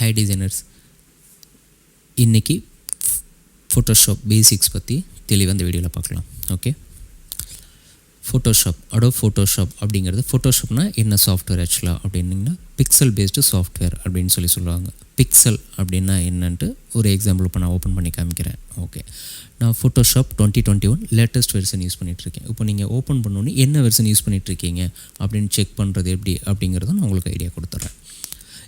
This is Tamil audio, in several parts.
ஹை டிசைனர்ஸ், இன்றைக்கி ஃபோட்டோஷாப் பேசிக்ஸ் பற்றி தெளிவாக இந்த வீடியோவில் பார்க்கலாம். ஓகே, ஃபோட்டோஷாப், அடோப் ஃபோட்டோஷாப் அப்படிங்கிறது, ஃபோட்டோஷாப்னால் என்ன சாஃப்ட்வேர் ஆக்சுவலாக அப்படின்னிங்கன்னா பிக்சல் பேஸ்டு சாஃப்ட்வேர் அப்படின்னு சொல்லுவாங்க. பிக்சல் அப்படின்னா என்னன்ட்டு ஒரு எக்ஸாம்பிள் இப்போ நான் ஓப்பன் பண்ணி காமிக்கிறேன். ஓகே, நான் ஃபோட்டோஷாப் 2021 லேட்டஸ்ட் வெர்ஷன் யூஸ் பண்ணிகிட்ருக்கேன். இப்போ நீங்கள் ஓப்பன் பண்ணோன்னே என்ன வெர்ஷன் யூஸ் பண்ணிகிட்ருக்கீங்க அப்படின்னு செக் பண்ணுறது எப்படி அப்படிங்கிறத நான் உங்களுக்கு ஐடியா கொடுத்துட்றேன்.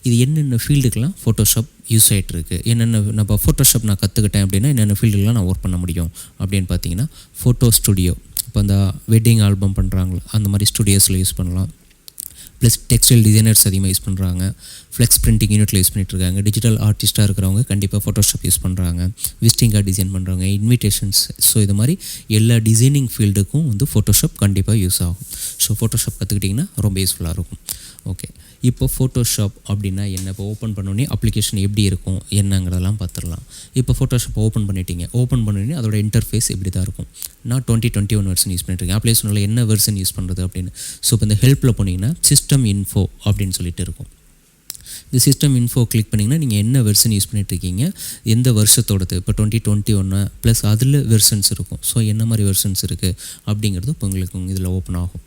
இது என்னென்ன ஃபீல்டுக்கெலாம் ஃபோட்டோஷாப் யூஸ் ஆகிட்டுருக்கு, என்னென்ன நம்ம ஃபோட்டோஷாப் நான் கற்றுக்கிட்டேன் அப்படின்னா என்னென்ன ஃபீல்டுக்கெலாம் நான் ஒர்க் பண்ண முடியும் அப்படின்னு பார்த்தீங்கன்னா, ஃபோட்டோ ஸ்டுடியோ, இப்போ அந்த வெட்டிங் ஆல்பம் பண்ணுறாங்களோ அந்த மாதிரி ஸ்டுடியோஸில் யூஸ் பண்ணலாம். ப்ளஸ் டெக்ஸ்டைல் டிசைனர்ஸ் அதிகமாக யூஸ் பண்ணுறாங்க, ஃப்ளெக்ஸ் பிரிண்டிங் யூனிட்டில் யூஸ் பண்ணிகிட்ருக்காங்க. டிஜிட்டல் ஆர்டிஸ்ட்டாக இருக்கிறவங்க கண்டிப்பாக ஃபோட்டோஷாப் யூஸ் பண்ணுறாங்க. விசிட்டிங் கார்டு டிசைன் பண்ணுறாங்க, இன்விடேஷன்ஸ். ஸோ இது மாதிரி எல்லா டிசைனிங் ஃபீல்டுக்கும் வந்து ஃபோட்டோஷாப் கண்டிப்பாக யூஸ் ஆகும். ஸோ ஃபோட்டோஷாப் கற்றுக்கிட்டிங்கன்னா ரொம்ப யூஸ்ஃபுல்லாக இருக்கும். ஓகே, இப்போ ஃபோட்டோஷாப் அப்படின்னா என்ன, இப்போ ஓப்பன் பண்ணோன்னே அப்ளிகேஷன் எப்படி இருக்கும் என்னங்கிறதெல்லாம் பார்த்துடலாம். இப்போ ஃபோட்டோஷாப் ஓப்பன் பண்ணிட்டீங்க, ஓப்பன் பண்ணோன்னே அதோட இன்டர்ஃபேஸ் இப்படி தான் இருக்கும். நான் 2021 வெர்ஷன் யூஸ் பண்ணிட்டுருக்கேன். அப்ளிகேஷனில் என்ன வெர்ஷன் யூஸ் பண்ணுறது அப்படின்னு. ஸோ இப்போ இந்த ஹெல்ப்பில் போனீங்கன்னா சிஸ்டம் இன்ஃபோ அப்படின்னு சொல்லிட்டு இருக்கும். இந்த சிஸ்டம் இன்ஃபோ கிளிக் பண்ணிங்கன்னா நீங்கள் என்ன வெர்ஷன் யூஸ் பண்ணிகிட்ருக்கீங்க, எந்த வருஷத்தோடது, இப்போ 2021 ப்ளஸ் அதில் வெர்ஷன்ஸ் இருக்கும். ஸோ என்ன மாதிரி வெர்ஷன்ஸ் இருக்குது அப்படிங்கிறது இப்போ உங்களுக்கு இதில் ஓப்பன் ஆகும்.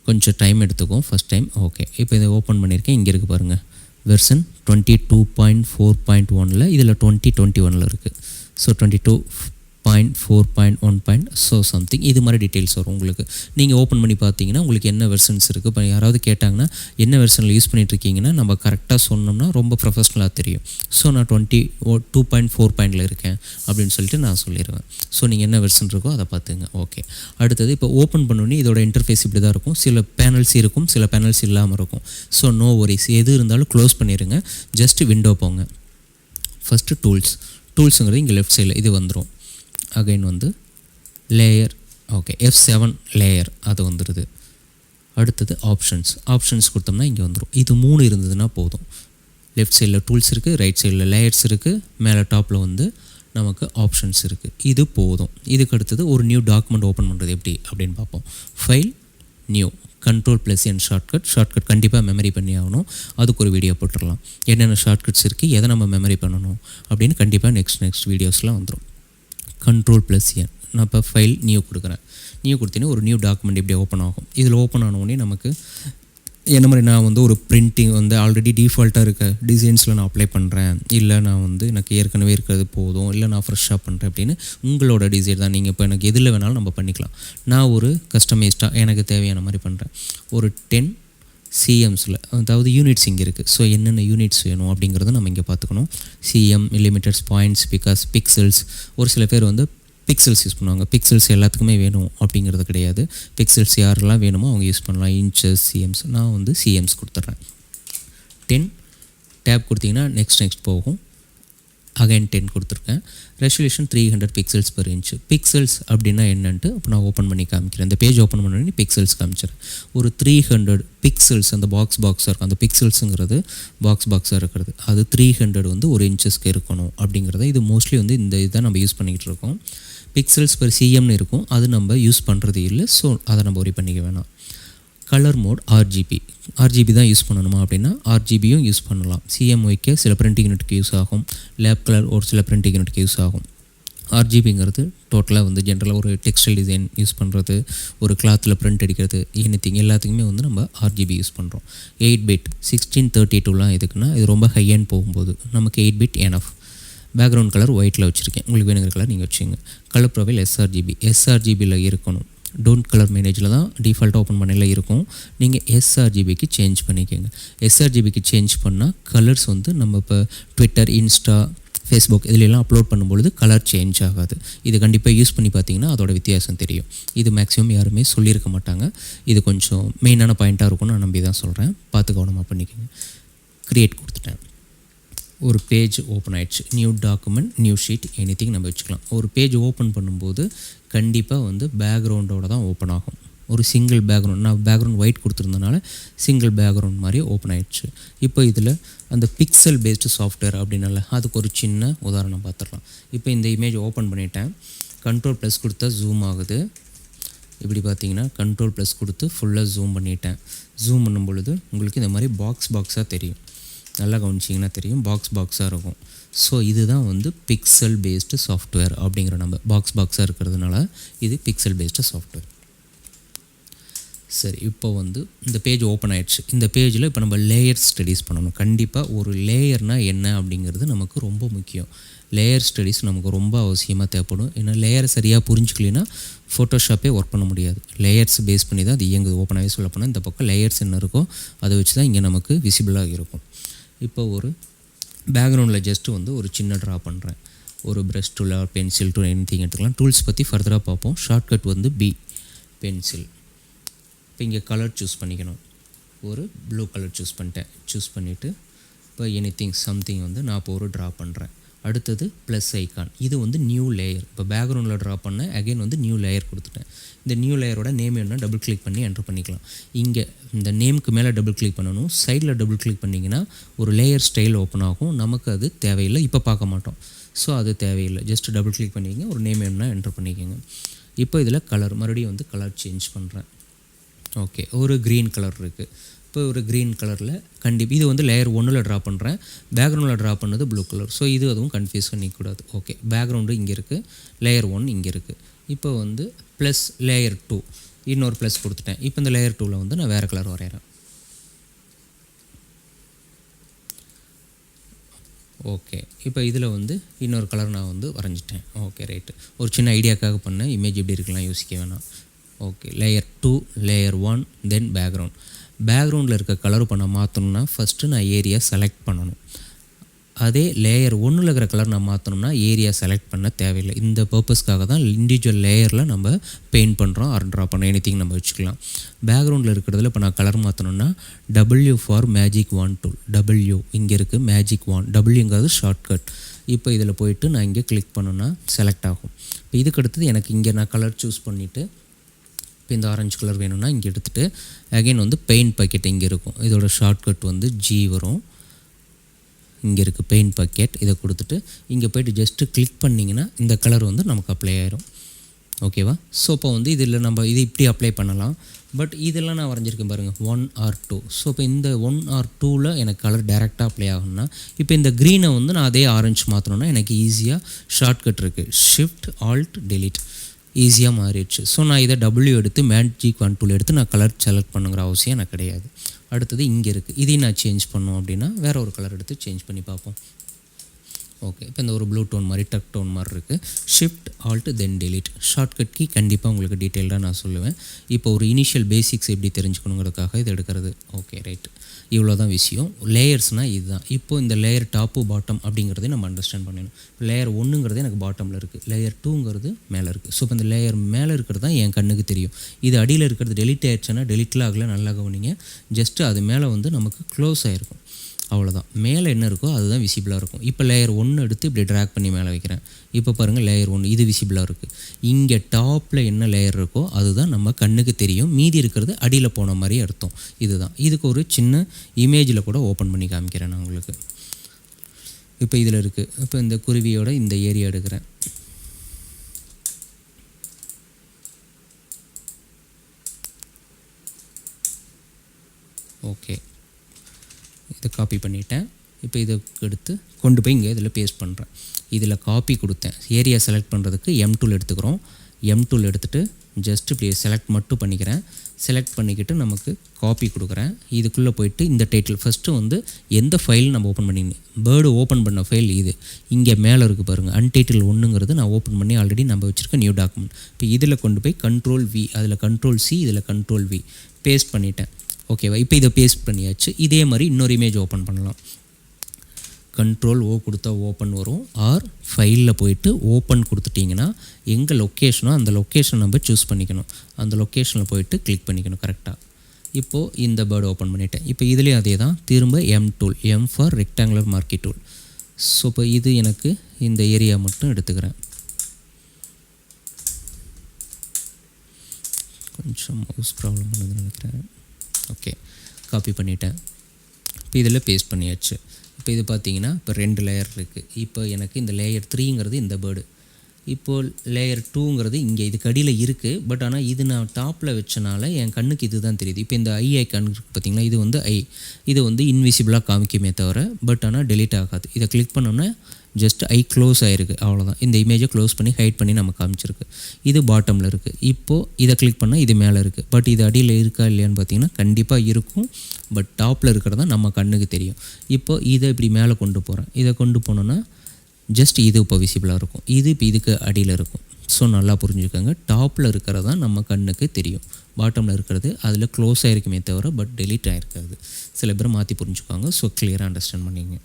கொஞ்சம் டைம் எடுத்துக்கும் ஃபஸ்ட் டைம். ஓகே, இப்போ இதை ஓப்பன் பண்ணியிருக்கேன். இங்கே இருக்குது பாருங்கள், வெர்ஷன் 22.4.1 இதில் 2021 இருக்குது. ஸோ 22.4.1. ஸோ சம்திங் இது மாதிரி டீட்டெயில்ஸ் வரும் உங்களுக்கு. நீங்கள் ஓப்பன் பண்ணி பார்த்தீங்கன்னா உங்களுக்கு என்ன வெர்ஷன்ஸ் இருக்குது. இப்போ யாராவது கேட்டாங்கன்னா என்ன வெர்ஷனில் யூஸ் பண்ணிகிட்ருக்கீங்கன்னா நம்ம கரெக்டாக சொன்னோம்னா ரொம்ப ப்ரொஃபஷ்னலாக தெரியும். ஸோ நான் 22.4 இருக்கேன் அப்படின்னு சொல்லிட்டு நான் சொல்லிடுவேன். ஸோ நீங்கள் என்ன வெர்ஷன் இருக்கோ அதை பார்த்துங்க. ஓகே, அடுத்தது இப்போ ஓப்பன் பண்ணோன்னே இதோட இன்டர்ஃபேஸ் இப்படி தான் இருக்கும். சில பேனல்ஸ் இருக்கும், சில பேனல்ஸ் இல்லாமல் இருக்கும். ஸோ நோ வரிஸ், எது இருந்தாலும் க்ளோஸ் பண்ணிடுங்க. ஜஸ்ட் விண்டோ போங்க. ஃபஸ்ட்டு டூல்ஸுங்கிறது இங்கே லெஃப்ட் சைடில் இது வந்துடும். அகைன் வந்து லேயர், ஓகே, F7 லேயர் அது வந்துடுது. அடுத்தது ஆப்ஷன்ஸ் கொடுத்தோம்னா இங்கே வந்துடும். இது 3 இருந்ததுன்னா போதும். லெஃப்ட் சைடில் டூல்ஸ் இருக்குது, ரைட் சைடில் லேயர்ஸ் இருக்குது, மேலே டாப்பில் வந்து நமக்கு ஆப்ஷன்ஸ் இருக்குது. இது போதும். இதுக்கு அடுத்தது ஒரு நியூ டாக்குமெண்ட் ஓப்பன் பண்ணுறது எப்படி அப்படின்னு பார்ப்போம். ஃபைல், நியூ, Ctrl+N ஷார்ட்கட் கண்டிப்பாக மெமரி பண்ணி ஆகணும். அதுக்கு ஒரு வீடியோ போட்டுடலாம். என்னென்ன ஷார்ட்கட்ஸ் இருக்குது, எதை நம்ம மெமரி பண்ணணும் அப்படின்னு கண்டிப்பாக நெக்ஸ்ட் வீடியோஸ்லாம் வந்துடும். Ctrl+N, நான் இப்போ ஃபைல் நியூ கொடுக்குறேன். நியூ கொடுத்தீங்கன்னா ஒரு நியூ டாக்குமெண்ட் இப்படி ஓப்பன் ஆகும். இதில் ஓப்பன் ஆனவுடனே நமக்கு என்ன மாதிரி, நான் வந்து ஒரு பிரிண்டிங் வந்து ஆல்ரெடி டிஃபால்ட்டாக இருக்க டிசைன்ஸில் நான் அப்ளை பண்ணுறேன், இல்லை நான் வந்து எனக்கு ஏற்கனவே இருக்கிறது போதும், இல்லை நான் ஃப்ரெஷ்ஷாக பண்ணுறேன் அப்படின்னு உங்களோட டிசைன் தான். நீங்கள் இப்போ எனக்கு எதில் வேணாலும் நம்ம பண்ணிக்கலாம். நான் ஒரு கஸ்டமைஸ்டாக எனக்கு தேவையான மாதிரி பண்ணுறேன். ஒரு 10 சிஎம்ஸில், அதாவது யூனிட்ஸ் இங்கே இருக்குது. ஸோ என்னென்ன யூனிட்ஸ் வேணும் அப்படிங்கிறத நம்ம இங்கே பார்த்துக்கணும். CM, millimetres, points, because pixels. ஒரு சில பேர் வந்து பிக்சல்ஸ் யூஸ் பண்ணுவாங்க. பிக்சல்ஸ் எல்லாத்துக்குமே வேணும் அப்படிங்கிறது கிடையாது. பிக்சல்ஸ் யாரெல்லாம் வேணுமோ அவங்க யூஸ் பண்ணலாம். Inches, CMs. நான் வந்து சிஎம்ஸ் கொடுத்துட்றேன். 10 டேப் கொடுத்தீங்கன்னா நெக்ஸ்ட் போகும். அகைன் 10 கொடுத்துருக்கேன். Resolution 300 pixels per inch. Pixels அப்படின்னா என்னன்ட்டு இப்போ நான் ஓப்பன் பண்ணி காமிக்கிறேன். இந்த பேஜ் ஓப்பன் பண்ணி பிக்சல்ஸ் காமிச்சிடுறேன். ஒரு 300 பிக்சல்ஸ் அந்த பாக்ஸாக இருக்கும். அந்த பிக்சல்ஸுங்கிறது பாக்ஸாக இருக்கிறது. அது 300 வந்து ஒரு இன்ச்சஸ்க்கு இருக்கணும் அப்படிங்கிறத. இது மோஸ்ட்லி வந்து இந்த இதை நம்ம யூஸ் பண்ணிக்கிட்டு இருக்கோம். பிக்சல்ஸ் per cmனு இருக்கும், அது நம்ம யூஸ் பண்ணுறது இல்லை. ஸோ அதை நம்ம ஒரி பண்ணிக்க வேணாம். கலர் மோட் ஆர்ஜிபி தான் யூஸ் பண்ணணுமா அப்படின்னா ஆர்ஜிபியும் யூஸ் பண்ணலாம். சிஎம்ஒய்க்கு சில பிரிண்டிங் யூனிட்டுக்கு யூஸ் ஆகும், லேப் கலர் ஒரு சில பிரிண்டிங் யூனிட்டுக்கு யூஸ் ஆகும். ஆர்ஜிபிங்கிறது டோட்டலாக வந்து ஜென்ரலாக ஒரு டெக்ஸ்டைல் டிசைன் யூஸ் பண்ணுறது, ஒரு கிளாத்தில் பிரிண்ட் அடிக்கிறது, எல்லாத்துக்குமே வந்து நம்ம ஆர்ஜிபி யூஸ் பண்ணுறோம். 8-bit 1632லாம் எதுக்குன்னா இது ரொம்ப ஹை அண்ட் போகும்போது நமக்கு 8-bit எனஃப். பேக்ரவுண்ட் கலர் ஒயிட்டில் வச்சுருக்கேன், உங்களுக்கு வேணுங்கிற கலர் நீங்கள் வச்சுங்க. கலர் ப்ரொஃபைல் எஸ்ஆர்ஜிபியில் இருக்கணும். டோன்ட் கலர் மேனேஜில் தான் டிஃபால்ட்டாக ஓப்பன் பண்ணல இருக்கும். நீங்கள் எஸ்ஆர்ஜிபிக்கு சேஞ்ச் பண்ணிக்கோங்க. எஸ்ஆர்ஜிபிக்கு சேஞ்ச் பண்ணால் கலர்ஸ் வந்து நம்ம இப்போ ட்விட்டர், இன்ஸ்டா, ஃபேஸ்புக் இதிலெல்லாம் அப்லோட் பண்ணும்பொழுது கலர் சேஞ்ச் ஆகாது. இது கண்டிப்பாக யூஸ் பண்ணி பார்த்தீங்கன்னா அதோட வித்தியாசம் தெரியும். இது மேக்ஸிமம் யாருமே சொல்லியிருக்க மாட்டாங்க. இது கொஞ்சம் மெயினான பாயிண்ட்டாக இருக்கும்னு நான் நம்பி தான் சொல்கிறேன். பார்த்து கவனமாக பண்ணிக்கோங்க. க்ரியேட் கொடுத்துட்டேன். ஒரு பேஜ் ஓப்பன் ஆகிடுச்சு. New document, new sheet, anything நம்ம வச்சுக்கலாம். ஒரு பேஜ் ஓப்பன் பண்ணும்போது கண்டிப்பாக வந்து பேக்ரவுண்டோடு தான் ஓப்பன் ஆகும். ஒரு சிங்கிள் பேக்ரவுண்ட், நான் பேக்ரவுண்ட் ஒயிட் கொடுத்துருந்தனால சிங்கிள் பேக்ரவுண்ட் மாதிரி ஓப்பன் ஆகிடுச்சு. இப்போ இதில் அந்த பிக்சல் பேஸ்டு சாஃப்ட்வேர் அப்படின்னால அதுக்கு ஒரு சின்ன உதாரணம் பார்த்துடலாம். இப்போ இந்த இமேஜ் ஓப்பன் பண்ணிட்டேன். Ctrl+ கொடுத்தா ஜூம் ஆகுது. இப்படி பார்த்தீங்கன்னா Ctrl+ கொடுத்து ஃபுல்லாக ஜூம் பண்ணிட்டேன். ஜூம் பண்ணும் பொழுது உங்களுக்கு இந்த மாதிரி பாக்ஸாக தெரியும். நல்லா கவனிச்சிங்கன்னா தெரியும், பாக்ஸாக இருக்கும். ஸோ இதுதான் வந்து பிக்சல் பேஸ்டு சாஃப்ட்வேர் அப்படிங்கிற நம்ம பாக்ஸாக இருக்கிறதுனால இது பிக்சல் பேஸ்டு சாஃப்ட்வேர். சரி, இப்போ வந்து இந்த பேஜ் ஓப்பன் ஆகிடுச்சு. இந்த பேஜில் இப்போ நம்ம லேயர் ஸ்டடீஸ் பண்ணணும். கண்டிப்பாக ஒரு லேயர்னால் என்ன அப்படிங்கிறது நமக்கு ரொம்ப முக்கியம். லேயர் ஸ்டடீஸ் நமக்கு ரொம்ப அவசியமாக தேவைப்படும். ஏன்னா லேயரை சரியாக புரிஞ்சுக்கலைன்னா ஃபோட்டோஷாப்பே ஒர்க் பண்ண முடியாது. லேயர்ஸ் பேஸ் பண்ணி தான் அது இயங்குது. ஓப்பனாகவே சொல்ல போனால் இந்த பக்கம் லேயர்ஸ் என்ன இருக்கோ அதை வச்சு தான் இங்கே நமக்கு விசிபிளாக இருக்கும். இப்போ ஒரு பேக்ரவுண்டில் ஜஸ்ட்டு வந்து ஒரு சின்ன ட்ரா பண்ணுறேன். ஒரு brush tool, pencil tool, anything எடுத்துக்கலாம். டூல்ஸ் பற்றி ஃபர்தராக பார்ப்போம். ஷார்ட்கட் வந்து பி, பென்சில். இப்போ இங்கே கலர் சூஸ் பண்ணிக்கணும். ஒரு ப்ளூ கலர் சூஸ் பண்ணிட்டேன். சூஸ் பண்ணிவிட்டு இப்போ எனிதிங் சம்திங் வந்து நான் இப்போ ஒரு ட்ரா பண்ணுறேன். அடுத்தது ப்ளஸ் ஐக்கான், இது வந்து நியூ லேயர். இப்போ பேக்ரவுண்டில் ட்ரா பண்ணேன், அகைன் வந்து நியூ லேயர் கொடுத்துட்டேன். இந்த நியூ லேயரோட நேம் என்ன டபுள் கிளிக் பண்ணி என்ட்ரு பண்ணிக்கலாம். இங்கே இந்த நேமுக்கு மேலே டபுள் கிளிக் பண்ணணும். சைடில் டபுள் கிளிக் பண்ணிங்கன்னா ஒரு லேயர் ஸ்டைல் ஓப்பன் ஆகும். நமக்கு அது தேவையில்லை, இப்போ பார்க்க மாட்டோம். ஸோ அது தேவையில்லை. ஜஸ்ட் டபுள் கிளிக் பண்ணிக்கங்க, ஒரு நேம் வேணும்னா என்ட்ரு பண்ணிக்கோங்க. இப்போ இதில் கலர் மறுபடியும் வந்து கலர் சேஞ்ச் பண்ணுறேன். ஓகே, ஒரு க்ரீன் கலர் இருக்குது. இப்போ ஒரு க்ரீன் கலரில் கண்டிப்பாக இது வந்து லேயர் 1ல் ட்ரா பண்ணுறேன். பேக்ரவுண்டில் ட்ரா பண்ணது ப்ளூ கலர். ஸோ இது அதுவும் கன்ஃபியூஸ் பண்ணிக்கூடாது. ஓகே, பேக்ரவுண்டு இங்கே இருக்குது, லேயர் 1 இங்கே இருக்குது. இப்போ வந்து ப்ளஸ் லேயர் 2 இன்னொரு ப்ளஸ் கொடுத்துட்டேன். இப்போ இந்த லேயர் 2ல் வந்து நான் வேறு கலர் வரைகிறேன். ஓகே, இப்போ இதில் வந்து இன்னொரு கலர் நான் வந்து வரைஞ்சிட்டேன். ஓகே ரைட்டு, ஒரு சின்ன ஐடியாக்காக பண்ணேன். இமேஜ் எப்படி இருக்கலாம் யோசிக்க வேணாம். ஓகே, லேயர் 2, லேயர் 1, தென் பேக்ரவுண்ட். பேக்ரவுண்டில் இருக்க கலர் பண்ண மாற்றணும்னா ஃபஸ்ட்டு நான் ஏரியா செலக்ட் பண்ணணும். அதே லேயர் 1ல் இருக்கிற கலர் நான் மாற்றணும்னா ஏரியா செலக்ட் பண்ண தேவையில்லை. இந்த பர்பஸ்க்காக தான் இண்டிவிஜுவல் லேயரில் நம்ம பெயிண்ட் பண்ணுறோம் ஆர் ட்ரா பண்ணோம். எனிதிங் நம்ம வச்சுக்கலாம். பேக்ரவுண்டில் இருக்கிறதுல இப்போ நான் கலர் மாற்றணும்னா W for magic wand tool. W இங்கே இருக்குது, மேஜிக் வான். Wங்கிறது ஷார்ட்கட். இப்போ இதில் போயிட்டு நான் இங்கே கிளிக் பண்ணோன்னா செலக்ட் ஆகும். இப்போ இதுக்கு அடுத்தது எனக்கு இங்கே நான் கலர் சூஸ் பண்ணிவிட்டு இப்போ இந்த ஆரஞ்சு கலர் வேணும்னா இங்கே எடுத்துகிட்டு அகைன் வந்து பெயிண்ட் பக்கெட் இங்கே இருக்கும். இதோட ஷார்ட்கட் வந்து G வரும். இங்கே இருக்குது பெயிண்ட் பக்கெட். இதை கொடுத்துட்டு இங்கே போய்ட்டு ஜஸ்ட்டு கிளிக் பண்ணிங்கன்னா இந்த கலர் வந்து நமக்கு அப்ளை ஆயிரும். ஓகேவா? ஸோ இப்போ வந்து இதில் நம்ம இது இப்படி அப்ளை பண்ணலாம். பட் இதெல்லாம் நான் வரைஞ்சிருக்கேன் பாருங்கள், 1 or 2. ஸோ இப்போ இந்த 1 or 2ல் எனக்கு கலர் டேரெக்டாக அப்ளை ஆகும்னா இப்போ இந்த க்ரீனை வந்து நான் அதே ஆரஞ்சு மாற்றணுன்னா எனக்கு ஈஸியாக ஷார்ட்கட் இருக்குது. Shift Alt Delete ஈஸியாக மாறிடுச்சு. ஸோ நான் இதை W எடுத்து மேஜிக் வான் டூல் எடுத்து நான் கலர் செலக்ட் பண்ணுங்கிற அவசியம் எனக்கு கிடையாது. அடுத்தது இங்கே இருக்குது, இதையும் நான் சேஞ்ச் பண்ணோம் அப்படின்னா வேறு ஒரு கலர் எடுத்து சேஞ்ச் பண்ணி பார்ப்போம். ஓகே, இப்போ இந்த ஒரு ப்ளூ டோன் மாதிரி டக் டோன் மாதிரி இருக்குது. Shift Alt தென் Delete. ஷார்ட்கட் கீ கண்டிப்பாக உங்களுக்கு டீட்டெயில்டாக நான் சொல்லுவேன். இப்போ ஒரு இனிஷியல் பேசிக்ஸ் எப்படி தெரிஞ்சுக்கணுங்கிறதுக்காக இது எடுக்கிறது. ஓகே ரைட், இவ்வளோ தான் விஷயம். லேயர்ஸ்னால் இதுதான். இப்போது இந்த லேயர் டாப்பு பாட்டம் அப்படிங்கிறதே நம்ம அண்டர்ஸ்டாண்ட் பண்ணணும். இப்போ லேயர் 1ங்கிறது எனக்கு பாட்டமில் இருக்குது, லேயர் 2ங்கிறது மேலே இருக்குது. ஸோ இப்போ இந்த லேயர் மேலே இருக்கிறது தான் என் கண்ணுக்கு தெரியும். இது அடியில் இருக்கிறது டெலிட் ஆயிடுச்சுன்னா டெலிட்டில் ஆகல, நல்லா கவனிங்க. ஜஸ்ட்டு அது மேலே வந்து நமக்கு க்ளோஸ் ஆகிருக்கும், அவ்வளோதான். மேலே என்ன இருக்கோ அதுதான் விசிபிளாக இருக்கும். இப்போ லேயர் 1 எடுத்து இப்படி ட்ராக் பண்ணி மேலே வைக்கிறேன். இப்போ பாருங்கள் லேயர் 1 இது விசிபிளாக இருக்குது. இங்கே டாப்பில் என்ன லேயர் இருக்கோ அதுதான் நம்ம கண்ணுக்கு தெரியும். மீதி இருக்கிறது அடியில் போன மாதிரி அர்த்தம். இதுதான். இதுக்கு ஒரு சின்ன இமேஜில் கூட ஓப்பன் பண்ணி காமிக்கிறேன் நான் உங்களுக்கு. இப்போ இதில் இருக்குது. இப்போ இந்த குருவியோட இந்த ஏரியா எடுக்கிறேன். ஓகே, இதை காப்பி பண்ணிட்டேன். இப்போ இதை எடுத்து கொண்டு போய் இங்கே இதில் பேஸ்ட் பண்ணுறேன். இதில் காப்பி கொடுத்தேன். ஏரியா செலக்ட் பண்ணுறதுக்கு M டூல் எடுத்துக்கிறோம். M டூல் எடுத்துகிட்டு ஜஸ்ட் இப்படி செலக்ட் மட்டும் பண்ணிக்கிறேன். செலக்ட் பண்ணிக்கிட்டு நமக்கு காப்பி கொடுக்குறேன். இதுக்குள்ளே போயிட்டு இந்த டைட்டில் ஃபஸ்ட்டு வந்து எந்த ஃபைல் நம்ம ஓப்பன் பண்ணிங்க, பேர்டு ஓப்பன் பண்ண ஃபைல் இது இங்கே மேலே இருக்குது பாருங்கள், அன்டைட்டில் 1ங்கிறது நான் ஓப்பன் பண்ணி ஆல்ரெடி நம்ம வச்சுருக்க நியூ டாக்குமெண்ட். இப்போ இதில் கொண்டு போய் Ctrl+V, அதில் Ctrl+C, இதில் Ctrl+V பேஸ்ட் பண்ணிட்டேன். ஓகேவா? இப்போ இதை பேஸ்ட் பண்ணியாச்சு. இதே மாதிரி இன்னொரு இமேஜ் ஓப்பன் பண்ணலாம். Ctrl+O கொடுத்தா ஓப்பன் வரும். ஆர் ஃபைலில் போயிட்டு ஓப்பன் கொடுத்துட்டிங்கன்னா எங்கே லொக்கேஷனோ அந்த லொக்கேஷன் நம்ம சூஸ் பண்ணிக்கணும். அந்த லொக்கேஷனில் போயிட்டு கிளிக் பண்ணிக்கணும் கரெக்டாக. இப்போது இந்த பேர்டு ஓப்பன் பண்ணிட்டேன். இப்போ இதுலேயும் அதே தான். திரும்ப M tool, M for rectangular marquee tool. So இப்போ இது எனக்கு இந்த ஏரியா மட்டும் எடுத்துக்கிறேன். கொஞ்சம் மவுஸ் ப்ராப்ளம் பண்ணுதுன்னு நினைக்கிறேன். ஓகே, காப்பி பண்ணிட்டேன். இப்போ இதில் பேஸ்ட் பண்ணியாச்சு. இப்போ இது பார்த்தீங்கன்னா இப்போ 2 லேயர் இருக்குது. இப்போ எனக்கு இந்த லேயர் 3ங்கிறது இந்த பேர்டு, இப்போது லேயர் 2ங்கிறது இங்கே இதுக்கு அடியில் இருக்குது. பட் ஆனால் இது நான் டாப்பில் வச்சனால என் கண்ணுக்கு இது தான் தெரியுது. இப்போ இந்த ஐ ஐக்கான் இருக்குது பார்த்திங்களா, இது வந்து ஐ, இது வந்து இன்விசிபிளாக காமிக்குமே தவிர பட் ஆனால் டெலீட் ஆகாது. இதை கிளிக் பண்ணோன்னா ஜஸ்ட் ஐ க்ளோஸ் ஆகிருக்கு, அவ்வளோதான். இந்த இமேஜை க்ளோஸ் பண்ணி ஹைட் பண்ணி நம்ம காமிச்சிருக்கு. இது பாட்டமில் இருக்குது. இப்போது இதை கிளிக் பண்ணால் இது மேலே இருக்குது. பட் இது அடியில் இருக்கா இல்லையான்னு பார்த்தீங்கன்னா கண்டிப்பாக இருக்கும். பட் டாப்பில் இருக்கிறதா நம்ம கண்ணுக்கு தெரியும். இப்போ இதை இப்படி மேலே கொண்டு போகிறேன். இதை கொண்டு போனோன்னா ஜஸ்ட் இது இப்போ விசிபிளாக இருக்கும். இது இப்போ இதுக்கு அடியில் இருக்கும். ஸோ நல்லா புரிஞ்சுக்கோங்க, டாப்பில் இருக்கிறது தான் நம்ம கண்ணுக்கு தெரியும். பாட்டமில் இருக்கிறது அதில் க்ளோஸ் ஆகிருக்குமே தவிர பட் டெலீட் ஆகிருக்காது. சில பேர் மாற்றி புரிஞ்சுக்குவாங்க. ஸோ கிளியராக அண்டர்ஸ்டாண்ட் பண்ணிங்க.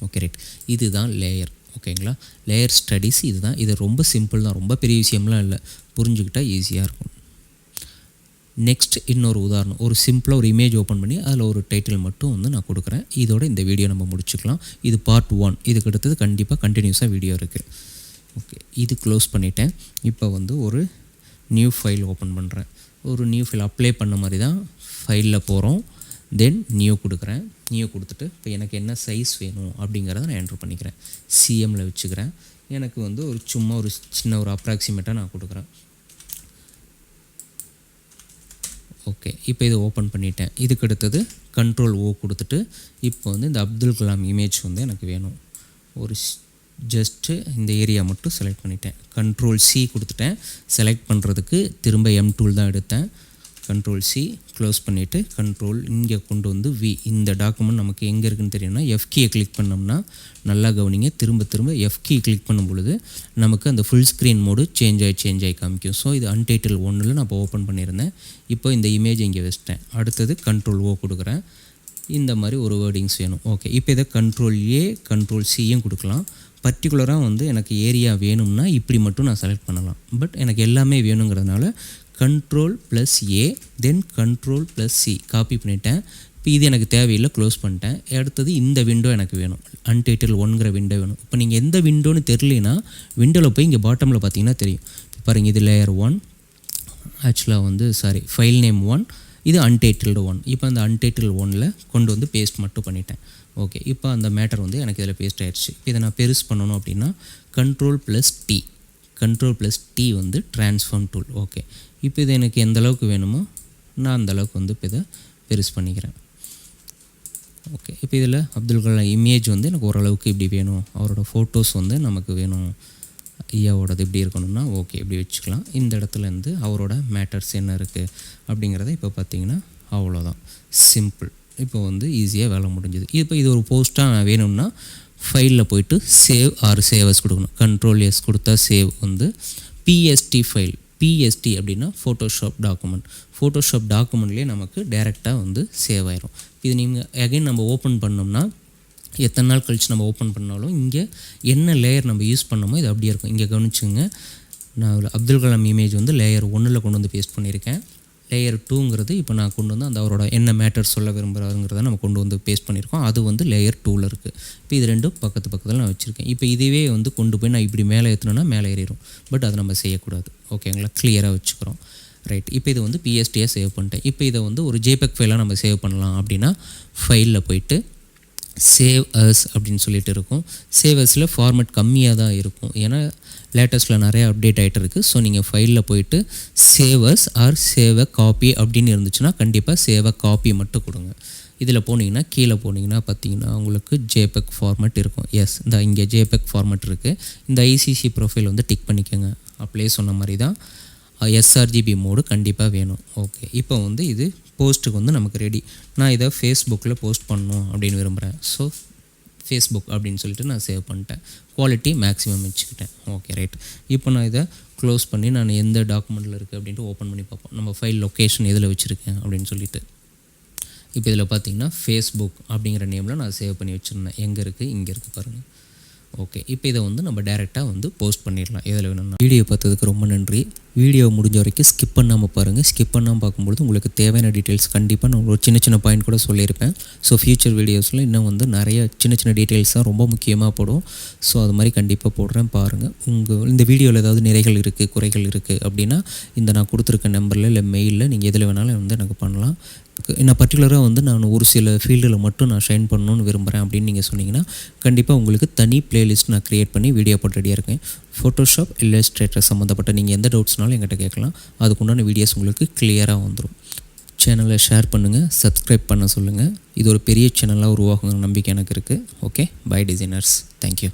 ஓகே ரைட், இதுதான் லேயர். ஓகேங்களா, லேயர் ஸ்டடீஸ் இதுதான். இது ரொம்ப சிம்பிள் தான், ரொம்ப பெரிய விஷயம்லாம் இல்லை. புரிஞ்சுக்கிட்டால் ஈஸியாக இருக்கும். நெக்ஸ்ட் இன்னொரு உதாரணம், ஒரு சிம்பிளாக ஒரு இமேஜ் ஓப்பன் பண்ணி அதில் ஒரு டைட்டில் மட்டும் வந்து நான் கொடுக்குறேன். இதோட இந்த வீடியோ நம்ம முடிச்சுக்கலாம். இது பார்ட் 1. இதுக்கு அடுத்தது கண்டிப்பாக கண்டினியூஸாக வீடியோ இருக்குது. ஓகே, இது க்ளோஸ் பண்ணிட்டேன். இப்போ வந்து ஒரு நியூ ஃபைல் ஓப்பன் பண்ணுறேன். ஒரு நியூ ஃபைல் அப்ளை பண்ண மாதிரி தான் ஃபைலில் போகிறோம். தென் நியூ கொடுக்குறேன். நியூ கொடுத்துட்டு இப்போ எனக்கு என்ன சைஸ் வேணும் அப்படிங்கிறத நான் என்ட்ரு பண்ணிக்கிறேன். சிஎம்மில் வச்சுக்கிறேன். எனக்கு வந்து ஒரு சும்மா ஒரு சின்ன ஒரு அப்ராக்சிமேட்டாக நான் கொடுக்குறேன். ஓகே, இப்போ இதை ஓப்பன் பண்ணிட்டேன். இதுக்கு அடுத்தது கண்ட்ரோல் ஓ கொடுத்துட்டு இப்போ வந்து இந்த அப்துல் கலாம் இமேஜ் வந்து எனக்கு வேணும். ஒரு ஜஸ்ட்டு இந்த ஏரியா மட்டும் செலக்ட் பண்ணிட்டேன். கண்ட்ரோல் சி கொடுத்துட்டேன். செலக்ட் பண்ணுறதுக்கு திரும்ப எம் டூல் தான் எடுத்தேன். கண்ட்ரோல் சி க்ளோஸ் பண்ணிவிட்டு கண்ட்ரோல் இங்கே கொண்டு வந்து வி. இந்த டாக்குமெண்ட் நமக்கு எங்கே இருக்குதுன்னு தெரியும்னா எஃப் கீயை கிளிக் பண்ணோம்னா நல்லா கவனிங்க, திரும்ப எஃப் கீ கிளிக் பண்ணும் பொழுது நமக்கு அந்த ஃபுல் ஸ்க்ரீன் மோடு சேஞ்ச் ஆகி காமிக்கும். ஸோ இது அன்டைட்டில் 1ல் நான் இப்போ ஓப்பன் பண்ணியிருந்தேன். இப்போ இந்த இமேஜ் இங்கே வச்சிட்டேன். அடுத்தது கண்ட்ரோல் ஓ கொடுக்குறேன். இந்த மாதிரி ஒரு வேர்டிங்ஸ் வேணும். ஓகே, இப்போ இதை கண்ட்ரோல் ஏ கண்ட்ரோல் சியும் கொடுக்கலாம். பர்டிகுலராக வந்து எனக்கு ஏரியா வேணும்னா இப்படி மட்டும் நான் செலக்ட் பண்ணலாம். பட் எனக்கு எல்லாமே வேணுங்கிறதுனால control plus A then control plus C copy பண்ணிட்டேன். இப்போ இது எனக்கு தேவையில்லை, க்ளோஸ் பண்ணிட்டேன். அடுத்தது இந்த விண்டோ எனக்கு வேணும், அன்டைட்டில் 1ங்கிற விண்டோ வேணும். இப்போ நீங்கள் எந்த விண்டோன்னு தெரியலனா விண்டோவில் போய் இங்கே பாட்டமில் பார்த்தீங்கன்னா தெரியும். பாருங்கள், இது லேயர் 1 ஆக்சுவலாக வந்து ஃபைல் நேம் 1, இது அன்டைட்டில்டு 1. இப்போ அந்த அன்டைட்டில் 1ல் கொண்டு வந்து பேஸ்ட் மட்டும் பண்ணிட்டேன். ஓகே, இப்போ அந்த மேட்டர் வந்து எனக்கு இதில் பேஸ்ட் ஆகிடுச்சு. இப்போ இதை நான் பெருசு பண்ணணும் அப்படின்னா கண்ட்ரோல் ப்ளஸ் டி வந்து ட்ரான்ஸ்ஃபார்ம் டூல். ஓகே, இப்போ இது எனக்கு எந்த அளவுக்கு வேணுமோ நான் அந்த அளவுக்கு வந்து இப்போ இதை பெருசு பண்ணிக்கிறேன். ஓகே, இப்போ இதில் அப்துல் கலாம் இமேஜ் வந்து எனக்கு ஓரளவுக்கு இப்படி வேணும். அவரோட ஃபோட்டோஸ் வந்து நமக்கு வேணும். ஐயாவோடது இப்படி இருக்கணும்னா ஓகே இப்படி வச்சுக்கலாம். இந்த இடத்துலேருந்து அவரோட மேட்டர்ஸ் என்ன இருக்குது அப்படிங்கிறத இப்போ பார்த்திங்கன்னா அவ்வளோதான், சிம்பிள். இப்போ வந்து ஈஸியாக வேலை முடிஞ்சுது. இப்போ இது ஒரு போஸ்ட்டாக வேணும்னா ஃபைலில் போய்ட்டு சேவ் ஆர் சேவஸ் கொடுக்கணும். கண்ட்ரோல் எஸ் கொடுத்தா சேவ் வந்து பிஎஸ்டி ஃபைல். பிஎஸ்டி அப்படின்னா ஃபோட்டோஷாப் டாக்குமெண்ட்லேயே நமக்கு டேரெக்டாக வந்து சேவ் ஆயிரும். இது நீங்கள் அகைன் நம்ம ஓப்பன் பண்ணோம்னா எத்தனை நாள் கழித்து நம்ம ஓப்பன் பண்ணாலும் இங்கே என்ன லேயர் நம்ம யூஸ் பண்ணோமோ இது அப்படியே இருக்கும். இங்கே கவனிச்சுங்க, நான் அப்துல் கலாம் இமேஜ் வந்து லேயர் 1ல் கொண்டு வந்து பேஸ்ட் பண்ணியிருக்கேன். லேயர் 2ங்கிறது இப்போ நான் கொண்டு வந்து அந்த அவரோட என்ன மேட்டர் சொல்ல விரும்புகிறாருங்கிறத நம்ம கொண்டு வந்து பேஸ்ட் பண்ணியிருக்கோம். அது வந்து லேயர் 2ல் இருக்குது. இப்போ இது ரெண்டும் பக்கத்தில் நான் வச்சுருக்கேன். இப்போ இதுவே வந்து கொண்டு போய் நான் இப்படி மேலே ஏற்றணுன்னா மேலே ஏறிடும். பட் அதை நம்ம செய்யக்கூடாது. ஓகேங்களா, கிளியராக வச்சுக்கிறோம். ரைட், இப்போ இது வந்து பிஎஸ்டியாக சேவ் பண்ணிட்டேன். இப்போ இதை வந்து ஒரு ஜேபெக் ஃபைலாக நம்ம சேவ் பண்ணலாம் அப்படின்னா ஃபைலில் போய்ட்டு சேவ் அஸ் அப்படின்னு சொல்லிட்டு இருக்கும். சேவ் அஸில் ஃபார்மேட் கம்மியாக தான் இருக்கும், ஏன்னா லேட்டஸ்ட்டில் நிறைய அப்டேட் ஆகிட்டு இருக்குது. ஸோ நீங்கள் ஃபைலில் போய்ட்டு save as or save a copy அப்படின்னு இருந்துச்சுன்னா கண்டிப்பாக சேவ் அ காப்பி மட்டும் கொடுங்க. இதில் போனீங்கன்னா கீழே போனீங்கன்னா பார்த்தீங்கன்னா உங்களுக்கு ஜேபெக் ஃபார்மேட் இருக்கும். எஸ், இந்த இங்கே ஜேபெக் ஃபார்மேட் இருக்குது. இந்த ஐசிசி ப்ரொஃபைல் வந்து டிக் பண்ணிக்கோங்க. அப்படியே சொன்ன மாதிரி தான் எஸ்ஆர்ஜிபி மோடு கண்டிப்பாக வேணும். ஓகே, இப்போ வந்து இது போஸ்ட்டுக்கு வந்து நமக்கு ரெடி. நான் இதை ஃபேஸ்புக்கில் போஸ்ட் பண்ணணும் அப்படின்னு விரும்புகிறேன். ஸோ ஃபேஸ்புக் அப்படின்னு சொல்லிட்டு நான் சேவ் பண்ணிட்டேன். குவாலிட்டி மேக்ஸிமம் வச்சுக்கிட்டேன். ஓகே ரைட், இப்போ நான் இதை க்ளோஸ் பண்ணி நான் எந்த டாக்குமெண்ட்டில் இருக்குது அப்படின்ட்டு ஓப்பன் பண்ணி பார்ப்போம். நம்ம ஃபைல் லொக்கேஷன் எதில் வச்சுருக்கேன் அப்படின்னு சொல்லிட்டு. இப்போ இதில் பார்த்தீங்கன்னா ஃபேஸ்புக் அப்படிங்கிற நேமில் நான் சேவ் பண்ணி வச்சுருந்தேன். எங்கே இருக்குது, இங்கே இருக்குது பாருங்கள். ஓகே, இப்போ இதை வந்து நம்ம டேரெக்டாக வந்து போஸ்ட் பண்ணிடலாம் எதில் வேணும்னா. வீடியோ பார்த்ததுக்கு ரொம்ப நன்றி. வீடியோ முடிஞ்ச வரைக்கும் ஸ்கிப் பண்ணாமல் பாருங்கள். ஸ்கிப் பண்ணாமல் பார்க்கும்பொழுது உங்களுக்கு தேவையான டீட்டெயில்ஸ் கண்டிப்பாக நான் ஒரு சின்ன பாயிண்ட் கூட சொல்லியிருப்பேன். ஸோ ஃப்யூச்சர் வீடியோஸில் இன்னும் வந்து நிறைய சின்ன டீட்டெயில்ஸ் தான் ரொம்ப முக்கியமாக போடும். ஸோ அது மாதிரி கண்டிப்பாக போடுறேன், பாருங்கள். இந்த வீடியோவில் ஏதாவது நிறைகள் இருக்குது, குறைகள் இருக்குது அப்படின்னா இந்த நான் கொடுத்துருக்க நம்பரில் இல்லை மெயிலில் நீங்கள் எதில் வேணாலும் வந்து எனக்கு பண்ணலாம். நான் பர்டிகுலராக வந்து நான் ஒரு சில ஃபீல்டில் மட்டும் நான் ஷைன் பண்ணணும்னு விரும்புகிறேன் அப்படின்னு நீங்கள் சொன்னீங்கன்னா கண்டிப்பாக உங்களுக்கு தனி பிளேலிஸ்ட் நான் க்ரியேட் பண்ணி வீடியோ போட்டு ரெடியாக இருக்கேன். ஃபோட்டோஷாப் இல்லஸ்ட்ரேட்டர் சம்மந்தப்பட்ட நீங்கள் எந்த டவுட்ஸ்னாலும் என்கிட்ட கேட்கலாம். அதுக்குண்டான வீடியோஸ் உங்களுக்கு கிளியராக வந்துடும். சேனலை ஷேர் பண்ணுங்கள், சப்ஸ்கிரைப் பண்ண சொல்லுங்கள். இது ஒரு பெரிய சேனலாக உருவாகுங்கிற நம்பிக்கை எனக்கு இருக்குது. Okay, bye designers. தேங்க்யூ.